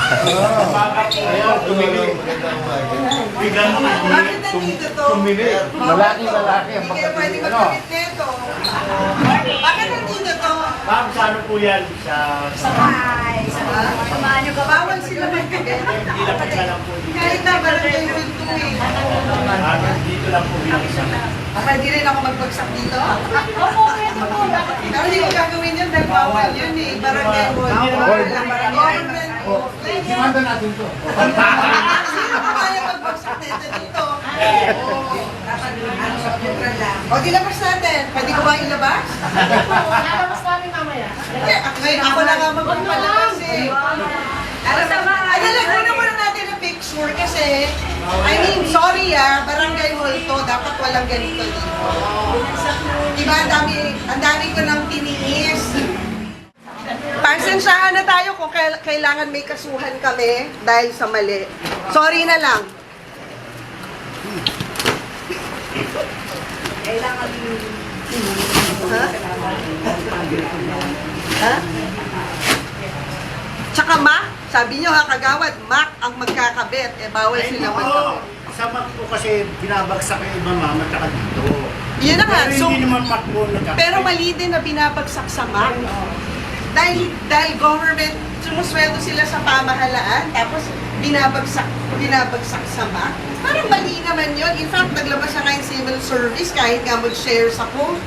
Ayaw, tumili. Biglang Bakit nandito to? tumili. Lalaki ang Hindi kayo pwede magkabit nito. Bakit nandito to? Ma'am, sa ano po yan? Sa... Hi! Samahan nyo ka. Bawal sila magkabit. Hindi lang po lang po. Kahit na, barangay will do it. Dito lang po bilang isa. Pwede rin ako magbagsak dito? Opo, pwede po. Pero hindi ko gagawin yun dahil bawal yun eh. Barangay will. Government will. Simanda natin to. Sino pa kaya magbagsak nito dito? O, dilabas natin. Pwede ko ba ilabas? Lalabas namin mamaya. Hindi, ngayon ako na nga magpapalabas eh. Ay, nalagyan muna natin ang picture kasi, I mean, sorry barangay hall to, dapat walang ganito dito. Diba, ang dami ko nang tiniis. Pasensyahan na tayo kung kailangan may kasuhan kami dahil sa mali. Sorry na lang. Kailangan ha? Ha? Tsaka sabi nyo kagawad, ang magkakabit, bawal sila magkabit. Sa Mac po kasi binabagsak yung ibang mama at dito. Yun na nga, Pero hindi naman Mac po nagkakabit. pero mali din na binabagsak sa MAC. Dahil government, sumusweldo sila sa pamahalaan, tapos binabagsak sa MAC. Parang mali naman yun. In fact, naglabas siya ngayon civil service, kahit nga mag-share sa post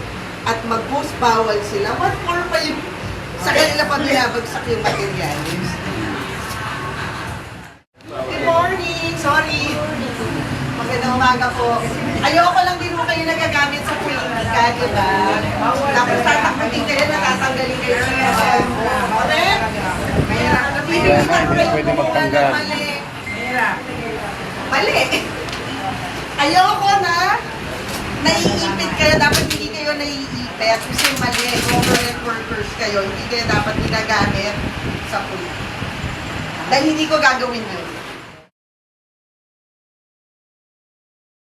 at mag-post, bawal sila. What more pa yung sa kanila pa binabagsak yung materials. Good morning! Sorry! Magandang umaga po. Ayoko lang din mo kayo nagagamit sa politika, di ba? Tapos tatakbutin kayo, natatanggalin kayo sa correct? Pwede magtanggal. Mali. Mali. Ayoko na naiipit kayo. Dapat hindi kayo naiipit kasi mali. Government workers kayo. Hindi kayo dapat ginagamit sa politika. Dahil hindi ko gagawin yun.